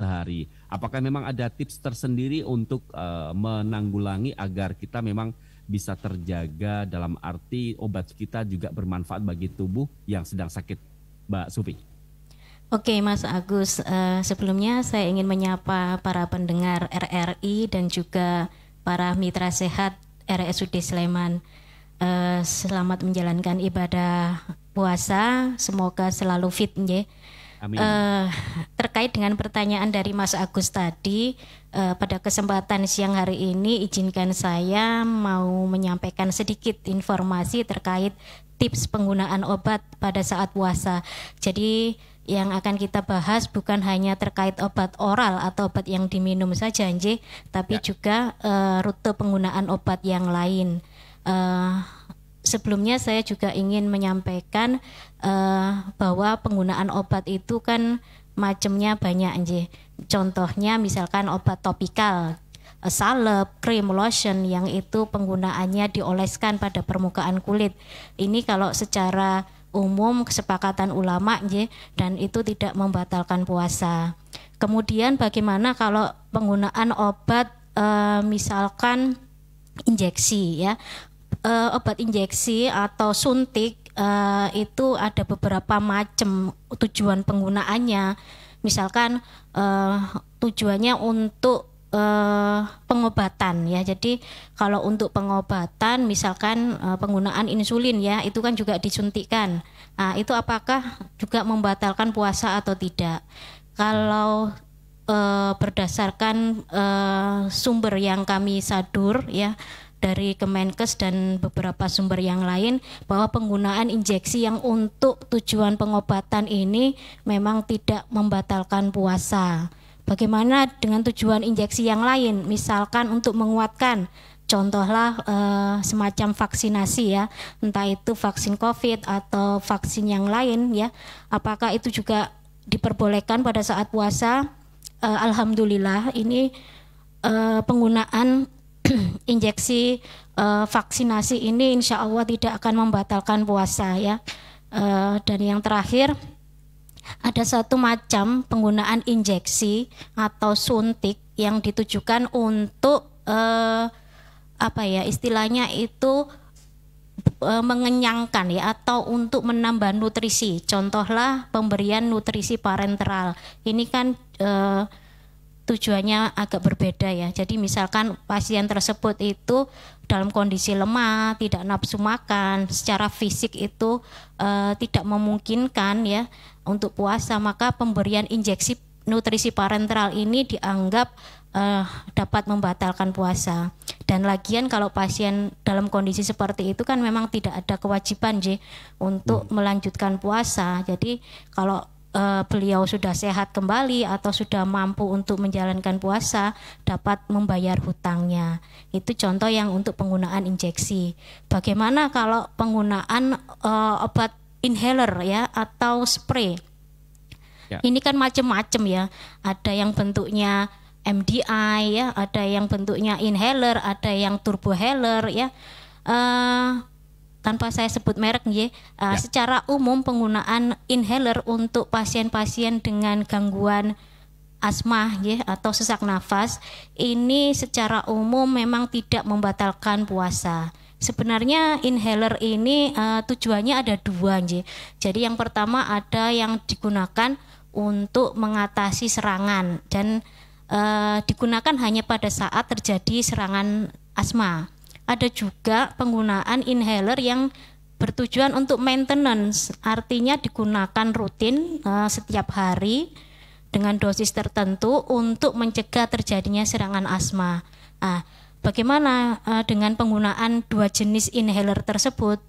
sehari. Apakah memang ada tips tersendiri untuk menanggulangi agar kita memang bisa terjaga dalam arti obat kita juga bermanfaat bagi tubuh yang sedang sakit, Mbak Sufi? Oke, Mas Agus, sebelumnya saya ingin menyapa para pendengar RRI dan juga para mitra sehat RSUD Sleman. Selamat menjalankan ibadah puasa, semoga selalu fit nggih. Amin. Terkait dengan pertanyaan dari Mas Agus tadi, pada kesempatan siang hari ini izinkan saya mau menyampaikan sedikit informasi terkait tips penggunaan obat pada saat puasa. Jadi yang akan kita bahas bukan hanya terkait obat oral atau obat yang diminum saja, nggih, tapi juga rute penggunaan obat yang lain. Sebelumnya saya juga ingin menyampaikan bahwa penggunaan obat itu kan macamnya banyak, nggih. Contohnya misalkan obat topikal, salep, krim, lotion yang itu penggunaannya dioleskan pada permukaan kulit. Ini kalau secara umum kesepakatan ulama, nggih, dan itu tidak membatalkan puasa. Kemudian bagaimana kalau penggunaan obat misalkan injeksi ya. Obat injeksi atau suntik itu ada beberapa macam tujuan penggunaannya. Misalkan tujuannya untuk pengobatan ya. Jadi kalau untuk pengobatan misalkan penggunaan insulin ya, itu kan juga disuntikkan. Nah, itu apakah juga membatalkan puasa atau tidak? Kalau berdasarkan sumber yang kami sadur ya dari Kemenkes dan beberapa sumber yang lain, bahwa penggunaan injeksi yang untuk tujuan pengobatan ini memang tidak membatalkan puasa. Bagaimana dengan tujuan injeksi yang lain, misalkan untuk menguatkan, contohlah semacam vaksinasi ya, entah itu vaksin COVID atau vaksin yang lain ya, apakah itu juga diperbolehkan pada saat puasa? Alhamdulillah ini penggunaan injeksi vaksinasi ini insya Allah tidak akan membatalkan puasa ya. Dan yang terakhir, ada satu macam penggunaan injeksi atau suntik yang ditujukan untuk istilahnya itu mengenyangkan ya, atau untuk menambah nutrisi. Contohlah pemberian nutrisi parenteral. Ini kan tujuannya agak berbeda ya. Jadi misalkan pasien tersebut itu dalam kondisi lemah, tidak nafsu makan, secara fisik itu tidak memungkinkan ya untuk puasa, maka pemberian injeksi nutrisi parenteral ini dianggap dapat membatalkan puasa. Dan lagian kalau pasien dalam kondisi seperti itu kan memang tidak ada kewajiban untuk melanjutkan puasa. Jadi kalau beliau sudah sehat kembali atau sudah mampu untuk menjalankan puasa, dapat membayar hutangnya. Itu contoh yang untuk penggunaan injeksi. Bagaimana kalau penggunaan obat inhaler ya atau spray? Ya. Ini kan macam-macam ya. Ada yang bentuknya MDI ya, ada yang bentuknya inhaler, ada yang turbohaler ya. Tanpa saya sebut merek ya. Secara umum penggunaan inhaler untuk pasien-pasien dengan gangguan asma ya atau sesak nafas ini secara umum memang tidak membatalkan puasa. Sebenarnya inhaler ini tujuannya ada dua ya. Jadi yang pertama ada yang digunakan untuk mengatasi serangan dan digunakan hanya pada saat terjadi serangan asma. Ada juga penggunaan inhaler yang bertujuan untuk maintenance, artinya digunakan rutin setiap hari dengan dosis tertentu untuk mencegah terjadinya serangan asma. Nah, bagaimana dengan penggunaan dua jenis inhaler tersebut?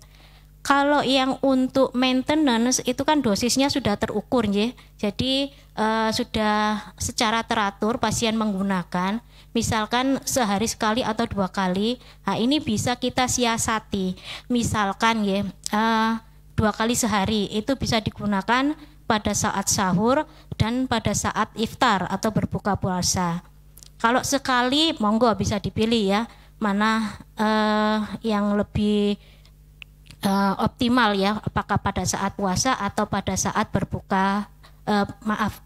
Kalau yang untuk maintenance itu kan dosisnya sudah terukur ya. Jadi sudah secara teratur pasien menggunakan, misalkan sehari sekali atau 2 kali. Nah, ini bisa kita siasati. Misalkan ya 2 kali sehari itu bisa digunakan pada saat sahur dan pada saat iftar atau berbuka puasa. Kalau sekali monggo bisa dipilih ya, mana yang lebih optimal ya, apakah pada saat puasa atau pada saat berbuka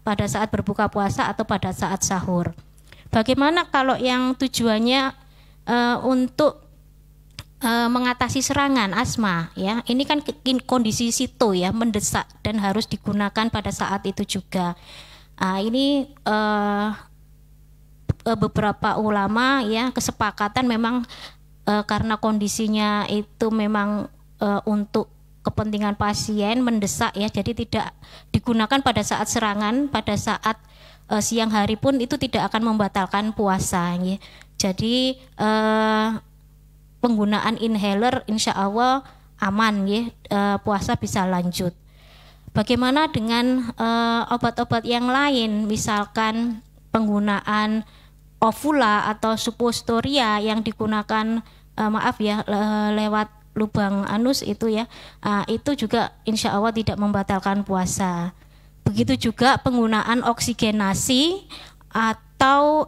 pada saat berbuka puasa atau pada saat sahur. Bagaimana kalau yang tujuannya untuk mengatasi serangan asma ya, ini kan kondisi situ ya, mendesak dan harus digunakan pada saat itu juga. Ini beberapa ulama ya kesepakatan memang karena kondisinya itu memang untuk kepentingan pasien mendesak ya, jadi tidak digunakan pada saat serangan, pada saat siang hari pun itu tidak akan membatalkan puasa ya. Jadi penggunaan inhaler insya Allah aman ya, puasa bisa lanjut. Bagaimana dengan obat-obat yang lain, misalkan penggunaan ovula atau suppositoria yang digunakan lewat lubang anus itu ya, itu juga insya Allah tidak membatalkan puasa. Begitu juga penggunaan oksigenasi atau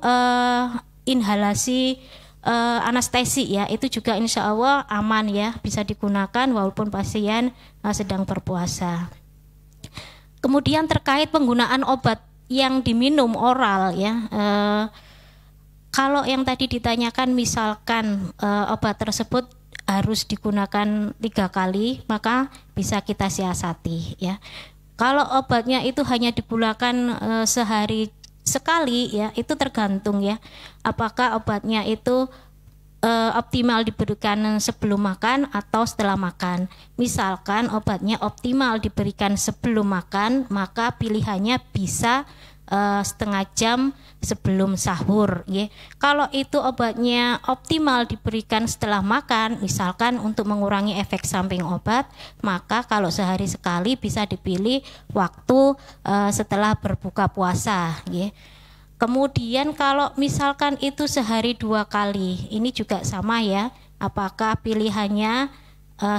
inhalasi anestesi ya, itu juga insya Allah aman ya, bisa digunakan walaupun pasien sedang berpuasa. Kemudian terkait penggunaan obat yang diminum oral ya, kalau yang tadi ditanyakan misalkan obat tersebut harus digunakan 3 kali, maka bisa kita siasati ya. Kalau obatnya itu hanya digunakan sehari sekali ya, itu tergantung ya, apakah obatnya itu optimal diberikan sebelum makan atau setelah makan. Misalkan obatnya optimal diberikan sebelum makan, maka pilihannya bisa setengah jam sebelum sahur ya. Kalau itu obatnya optimal diberikan setelah makan, misalkan untuk mengurangi efek samping obat, maka kalau sehari sekali bisa dipilih waktu setelah berbuka puasa ya. Kemudian kalau misalkan itu sehari 2 kali, ini juga sama ya, apakah pilihannya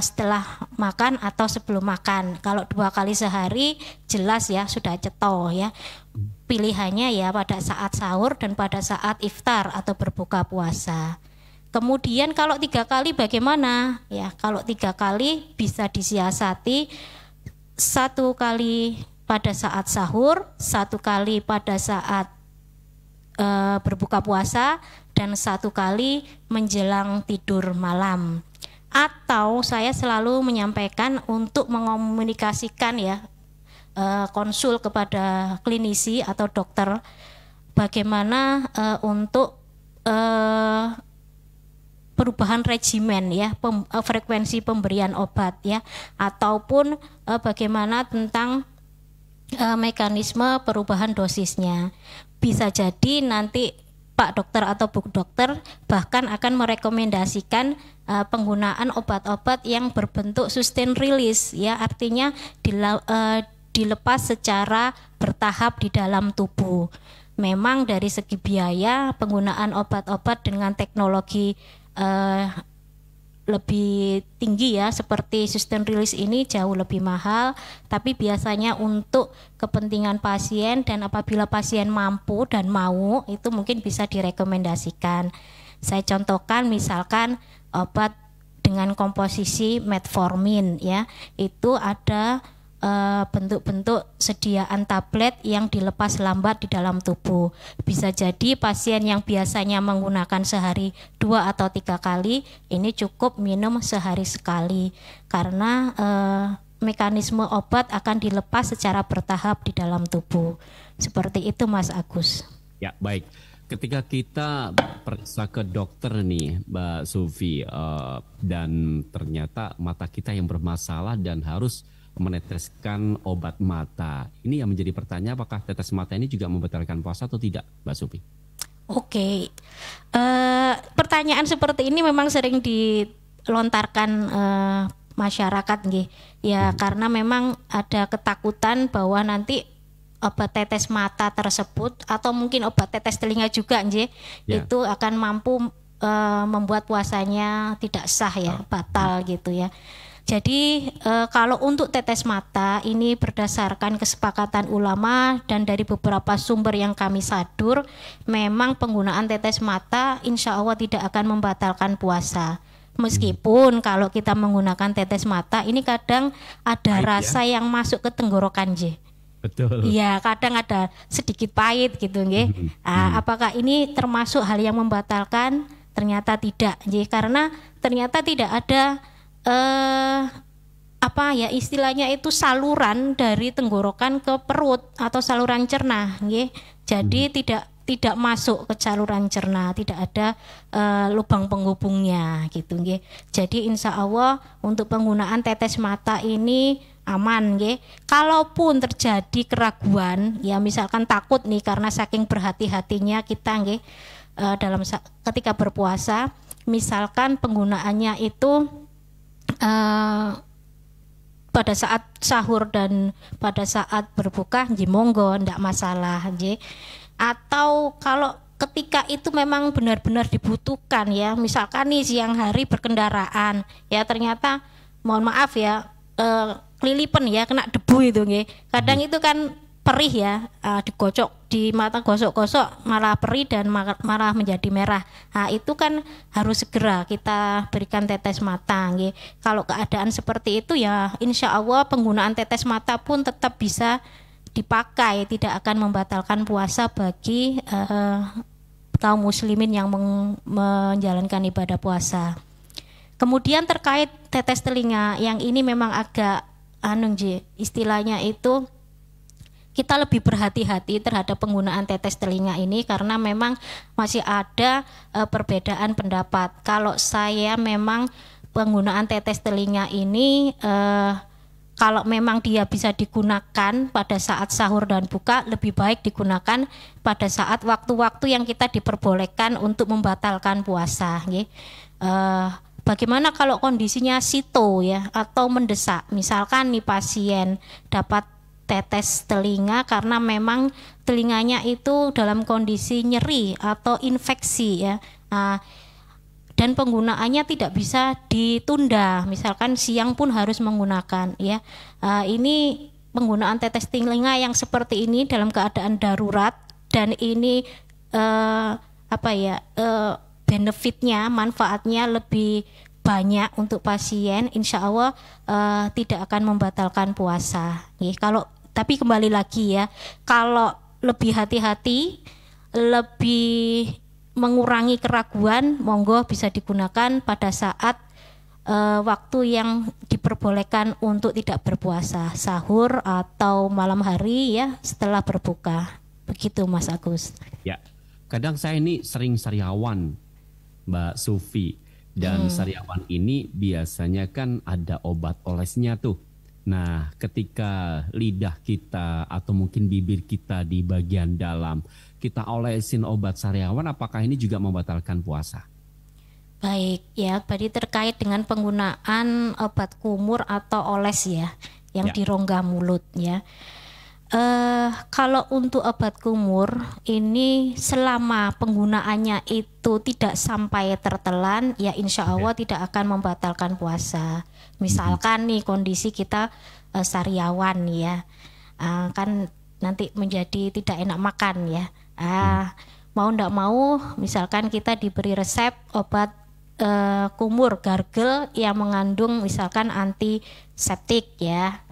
setelah makan atau sebelum makan. Kalau 2 kali sehari jelas ya sudah ceto ya, pilihannya ya pada saat sahur dan pada saat iftar atau berbuka puasa. Kemudian kalau 3 kali bagaimana ya, kalau 3 kali bisa disiasati, 1 kali pada saat sahur, 1 kali pada saat berbuka puasa, dan 1 kali menjelang tidur malam. Atau saya selalu menyampaikan untuk mengomunikasikan ya, konsul kepada klinisi atau dokter bagaimana untuk perubahan regimen ya, frekuensi pemberian obat ya, ataupun bagaimana tentang mekanisme perubahan dosisnya. Bisa jadi nanti Pak Dokter atau Bu Dokter bahkan akan merekomendasikan penggunaan obat-obat yang berbentuk sustain release ya, artinya dilepas secara bertahap di dalam tubuh. Memang dari segi biaya penggunaan obat-obat dengan teknologi lebih tinggi ya, seperti sustain release ini jauh lebih mahal, tapi biasanya untuk kepentingan pasien dan apabila pasien mampu dan mau, itu mungkin bisa direkomendasikan. Saya contohkan misalkan obat dengan komposisi metformin ya, itu ada bentuk-bentuk sediaan tablet yang dilepas lambat di dalam tubuh. Bisa jadi pasien yang biasanya menggunakan sehari 2 atau 3 kali, ini cukup minum sehari sekali, karena mekanisme obat akan dilepas secara bertahap di dalam tubuh. Seperti itu Mas Agus. Ya baik, ketika kita periksa ke dokter nih Mbak Sufi, dan ternyata mata kita yang bermasalah dan harus meneteskan obat mata. Ini yang menjadi pertanyaan, apakah tetes mata ini juga membatalkan puasa atau tidak, Mbak Sufi? Oke, pertanyaan seperti ini memang sering dilontarkan masyarakat nggih. Ya karena memang ada ketakutan bahwa nanti obat tetes mata tersebut atau mungkin obat tetes telinga juga nggih, itu akan mampu membuat puasanya tidak sah ya, batal gitu ya. Jadi kalau untuk tetes mata ini berdasarkan kesepakatan ulama dan dari beberapa sumber yang kami sadur, memang penggunaan tetes mata insya Allah tidak akan membatalkan puasa. Meskipun kalau kita menggunakan tetes mata ini kadang ada rasa yang masuk ke tenggorokan J. Betul. Iya, kadang ada sedikit pahit gitu nggih. Apakah ini termasuk hal yang membatalkan? Ternyata tidak, nggih, karena ternyata tidak ada apa ya istilahnya itu saluran dari tenggorokan ke perut atau saluran cerna, nggih. Jadi tidak masuk ke saluran cerna, tidak ada lubang penghubungnya gitu nggih. Jadi insya Allah untuk penggunaan tetes mata ini aman nggih. Kalaupun terjadi keraguan ya misalkan takut nih karena saking berhati-hatinya kita nggih ketika berpuasa, misalkan penggunaannya itu pada saat sahur dan pada saat berbuka nggih monggo ndak masalah nggih. Atau kalau ketika itu memang benar-benar dibutuhkan ya, misalkan nih siang hari berkendaraan ya ternyata mohon maaf ya kelilipan ya kena debu itu nggih. Kadang itu kan perih ya, digocok di mata gosok-gosok malah perih dan malah menjadi merah. Nah, itu kan harus segera kita berikan tetes mata nggih. Kalau keadaan seperti itu ya insya Allah penggunaan tetes mata pun tetap bisa dipakai, tidak akan membatalkan puasa bagi kaum muslimin yang menjalankan ibadah puasa. Kemudian terkait tetes telinga, yang ini memang agak istilahnya itu kita lebih berhati-hati terhadap penggunaan tetes telinga ini karena memang masih ada perbedaan pendapat. Kalau saya memang penggunaan tetes telinga ini kalau memang dia bisa digunakan pada saat sahur dan buka, lebih baik digunakan pada saat waktu-waktu yang kita diperbolehkan untuk membatalkan puasa. Bagaimana kalau kondisinya sito ya atau mendesak? Misalkan nih pasien dapat tetes telinga karena memang telinganya itu dalam kondisi nyeri atau infeksi ya. Dan penggunaannya tidak bisa ditunda, misalkan siang pun harus menggunakan ya. Ini penggunaan tetes telinga yang seperti ini dalam keadaan darurat dan ini benefitnya, manfaatnya lebih banyak untuk pasien, insya Allah tidak akan membatalkan puasa. Tapi kembali lagi ya, kalau lebih hati-hati, lebih mengurangi keraguan, monggo bisa digunakan pada saat waktu yang diperbolehkan untuk tidak berpuasa, sahur atau malam hari ya setelah berbuka. Begitu Mas Agus. Ya, kadang saya ini sering sariawan Mbak Sufi, dan sariawan ini biasanya kan ada obat olesnya tuh. Nah, ketika lidah kita atau mungkin bibir kita di bagian dalam kita olesin obat sariawan, apakah ini juga membatalkan puasa? Baik ya, berarti terkait dengan penggunaan obat kumur atau oles ya, yang di rongga mulut ya. Kalau untuk obat kumur ini selama penggunaannya itu tidak sampai tertelan, ya insya Allah tidak akan membatalkan puasa. Misalkan nih kondisi kita sariawan ya, kan nanti menjadi tidak enak makan ya. Mau ndak mau, misalkan kita diberi resep obat kumur gargle yang mengandung misalkan antiseptik ya.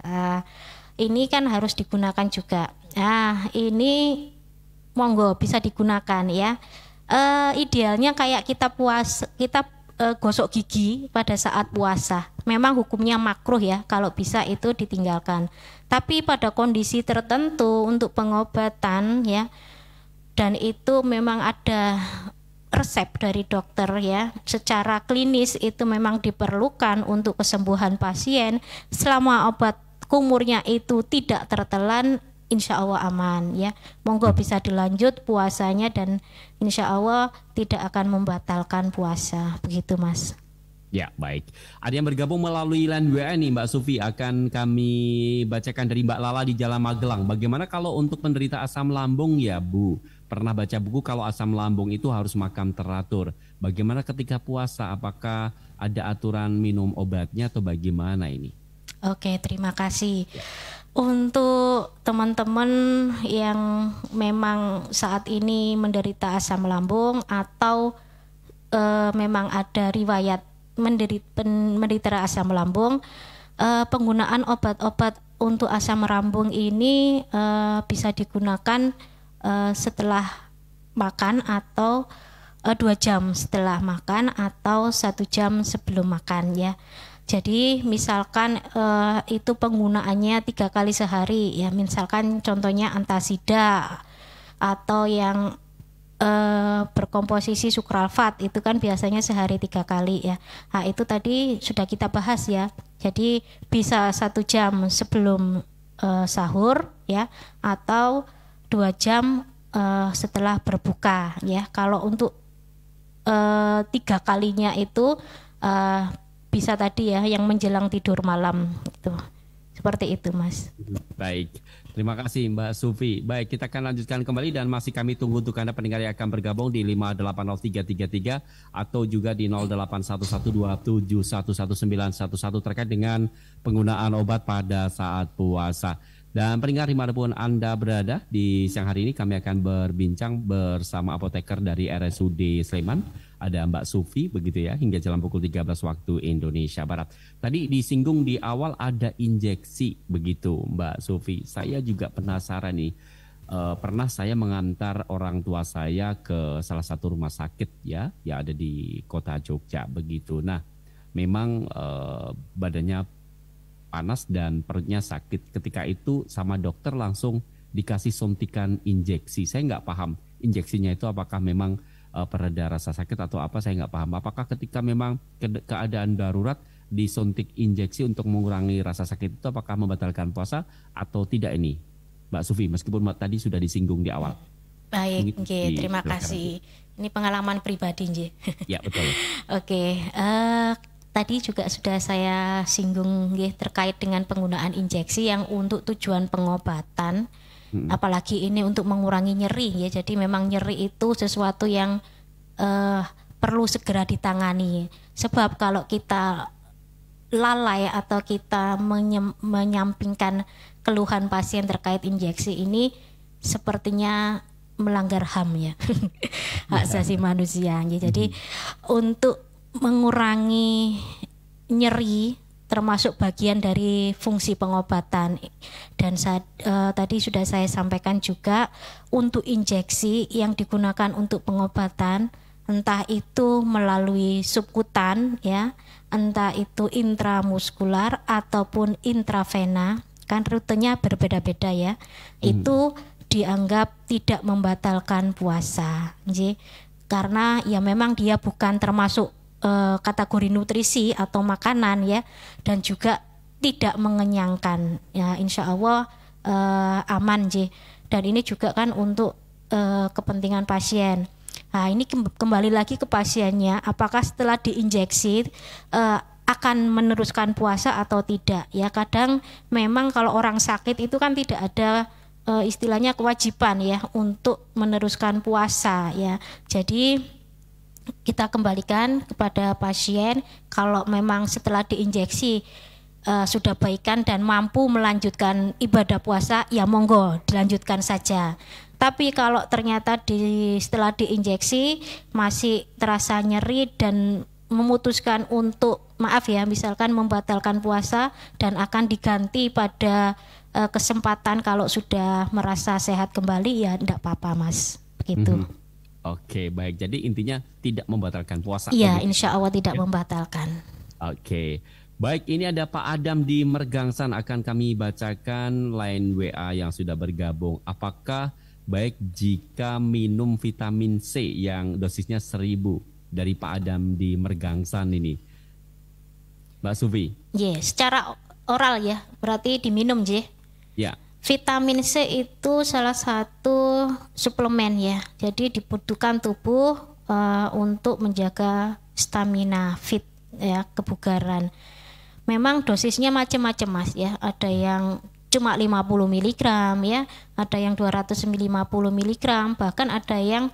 Ini kan harus digunakan juga. Ini monggo bisa digunakan ya. Idealnya kayak kita gosok gigi pada saat puasa. Memang hukumnya makruh ya, kalau bisa itu ditinggalkan. Tapi pada kondisi tertentu untuk pengobatan ya, dan itu memang ada resep dari dokter ya, secara klinis itu memang diperlukan untuk kesembuhan pasien. Selama obat kumurnya itu tidak tertelan, insya Allah aman ya. Monggo bisa dilanjut puasanya dan insya Allah tidak akan membatalkan puasa. Begitu Mas. Ya baik. Ada yang bergabung melalui line WA nih Mbak Sufi, akan kami bacakan dari Mbak Lala di Jalan Magelang. Bagaimana kalau untuk penderita asam lambung ya Bu? Pernah baca buku kalau asam lambung itu harus makan teratur. Bagaimana ketika puasa? Apakah ada aturan minum obatnya atau bagaimana ini? Oke, terima kasih. Untuk teman-teman yang memang saat ini menderita asam lambung atau memang ada riwayat menderita asam lambung, penggunaan obat-obat untuk asam lambung ini bisa digunakan setelah makan atau 2 jam setelah makan atau 1 jam sebelum makan ya. Jadi misalkan itu penggunaannya 3 kali sehari ya, misalkan contohnya antasida atau yang berkomposisi sukralfat itu kan biasanya sehari 3 kali ya. Nah itu tadi sudah kita bahas ya. Jadi bisa 1 jam sebelum sahur ya, atau 2 jam setelah berbuka ya. Kalau untuk 3 kalinya itu bisa tadi ya yang menjelang tidur malam itu. Seperti itu Mas. Baik, terima kasih Mbak Sufi. Baik, kita akan lanjutkan kembali dan masih kami tunggu untuk Anda pendengar yang akan bergabung di 5803333 atau juga di 081127111911 terkait dengan penggunaan obat pada saat puasa. Dan pendengar dimanapun Anda berada, di siang hari ini kami akan berbincang bersama apoteker dari RSUD Sleman. Ada Mbak Sufi, begitu ya, hingga jam pukul 13 waktu Indonesia Barat. Tadi disinggung di awal ada injeksi, begitu Mbak Sufi. Saya juga penasaran nih, pernah saya mengantar orang tua saya ke salah satu rumah sakit ya, yang ada di kota Jogja, begitu. Nah, memang badannya panas dan perutnya sakit. Ketika itu sama dokter langsung dikasih suntikan injeksi. Saya nggak paham injeksinya itu apakah memang pereda rasa sakit atau apa, saya nggak paham. Apakah ketika memang keadaan darurat disuntik injeksi untuk mengurangi rasa sakit itu apakah membatalkan puasa atau tidak ini, Mbak Sufi? Meskipun tadi sudah disinggung di awal. Baik, terima kasih. Ini pengalaman pribadi, Nje. Ya betul. Oke, tadi juga sudah saya singgung terkait dengan penggunaan injeksi yang untuk tujuan pengobatan. Apalagi ini untuk mengurangi nyeri ya. Jadi memang nyeri itu sesuatu yang perlu segera ditangani. Sebab kalau kita lalai atau kita menyampingkan keluhan pasien terkait injeksi ini, sepertinya melanggar HAM ya, hak asasi manusia. Jadi untuk mengurangi nyeri termasuk bagian dari fungsi pengobatan. Dan tadi sudah saya sampaikan juga untuk injeksi yang digunakan untuk pengobatan, entah itu melalui subkutan ya, entah itu intramuskular ataupun intravena, kan rutenya berbeda-beda ya. Itu dianggap tidak membatalkan puasa, karena ya memang dia bukan termasuk kategori nutrisi atau makanan ya, dan juga tidak mengenyangkan ya, insya Allah aman dan ini juga kan untuk kepentingan pasien. Nah ini kembali lagi ke pasiennya, apakah setelah diinjeksi akan meneruskan puasa atau tidak ya. Kadang memang kalau orang sakit itu kan tidak ada istilahnya kewajiban ya untuk meneruskan puasa ya. Jadi kita kembalikan kepada pasien, kalau memang setelah diinjeksi sudah baikan dan mampu melanjutkan ibadah puasa, ya monggo dilanjutkan saja. Tapi kalau ternyata setelah diinjeksi masih terasa nyeri dan memutuskan untuk misalkan membatalkan puasa dan akan diganti pada kesempatan kalau sudah merasa sehat kembali, ya tidak apa-apa Mas, begitu. Oke, baik. Jadi intinya tidak membatalkan puasa. Iya, insya Allah tidak membatalkan. Oke, baik. Ini ada Pak Adam di Mergangsan, akan kami bacakan line WA yang sudah bergabung. Apakah baik jika minum vitamin C yang dosisnya 1000 dari Pak Adam di Mergangsan ini, Mbak Sufi? Secara oral ya, berarti diminum Ya. Vitamin C itu salah satu suplemen ya, jadi dibutuhkan tubuh untuk menjaga stamina fit ya, kebugaran. Memang dosisnya macam-macam Mas ya, ada yang cuma 50 mg ya, ada yang 250 mg, bahkan ada yang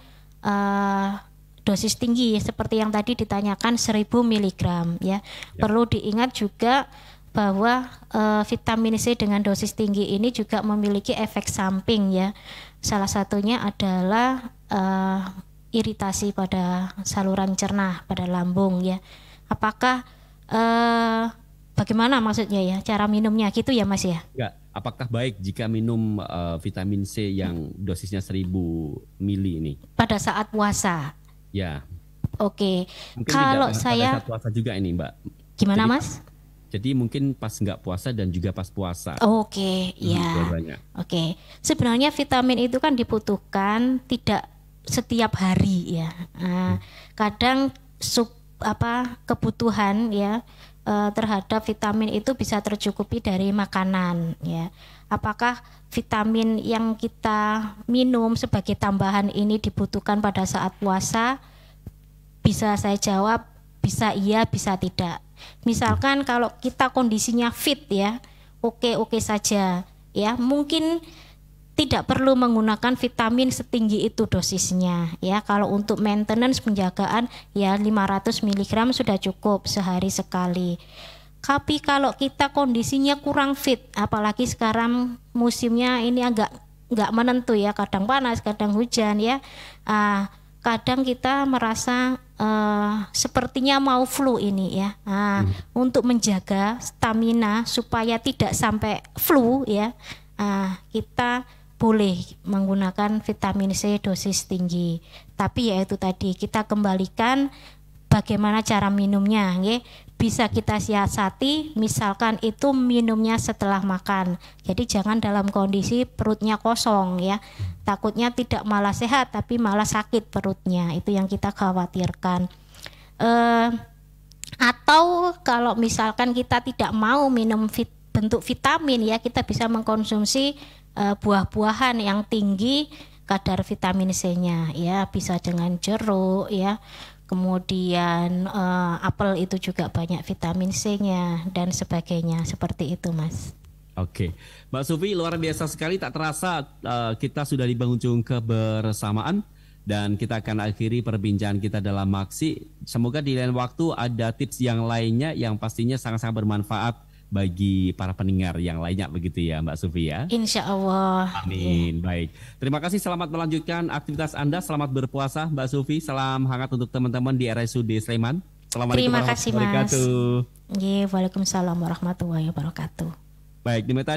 dosis tinggi seperti yang tadi ditanyakan 1000 mg ya. Perlu diingat juga bahwa vitamin C dengan dosis tinggi ini juga memiliki efek samping ya. Salah satunya adalah iritasi pada saluran cerna, pada lambung ya. Apakah bagaimana maksudnya ya cara minumnya gitu ya Mas ya? Enggak, apakah baik jika minum vitamin C yang dosisnya 1000 mili ini? Pada saat puasa. Ya, Oke. mungkin Kalau tidak pada saya saat puasa juga ini, Mbak. gimana Jadi, Mas? jadi mungkin pas nggak puasa dan juga pas puasa. Oke, ya. Dua-duanya. Oke. Sebenarnya vitamin itu kan dibutuhkan tidak setiap hari ya. Nah, kadang kebutuhan ya terhadap vitamin itu bisa tercukupi dari makanan ya. Apakah vitamin yang kita minum sebagai tambahan ini dibutuhkan pada saat puasa? Bisa saya jawab, bisa iya, bisa tidak. Misalkan kalau kita kondisinya fit ya, oke saja ya, mungkin tidak perlu menggunakan vitamin setinggi itu dosisnya ya. Kalau untuk maintenance penjagaan ya 500 mg sudah cukup sehari sekali. Tapi kalau kita kondisinya kurang fit, apalagi sekarang musimnya ini agak nggak menentu ya, kadang panas, kadang hujan ya. Kadang kita merasa sepertinya mau flu ini ya. Untuk menjaga stamina supaya tidak sampai flu ya, kita boleh menggunakan vitamin C dosis tinggi. Tapi ya itu tadi, kita kembalikan bagaimana cara minumnya ya. Bisa kita siasati, misalkan itu minumnya setelah makan. Jadi jangan dalam kondisi perutnya kosong ya. Takutnya tidak malah sehat tapi malah sakit perutnya. Itu yang kita khawatirkan. Atau kalau misalkan kita tidak mau minum bentuk vitamin ya, kita bisa mengkonsumsi buah-buahan yang tinggi kadar vitamin C-nya ya, bisa dengan jeruk ya. Kemudian apel itu juga banyak vitamin C-nya dan sebagainya, seperti itu Mas. Oke, Mbak Sufi, luar biasa sekali. Tak terasa kita sudah di penghujung kebersamaan dan kita akan akhiri perbincangan kita dalam Maksi. Semoga di lain waktu ada tips yang lainnya yang pastinya sangat-sangat bermanfaat bagi para pendengar yang lainnya, begitu ya Mbak Sufi ya. Insya Allah. Amin. Baik. Terima kasih. Selamat melanjutkan aktivitas Anda. Selamat berpuasa Mbak Sufi. Salam hangat untuk teman-teman di RSUD Sleman. Assalamualaikum Terima kasih warahmatullahi Mas. wabarakatuh. Waalaikumsalam warahmatullahi wabarakatuh. Baik, demikian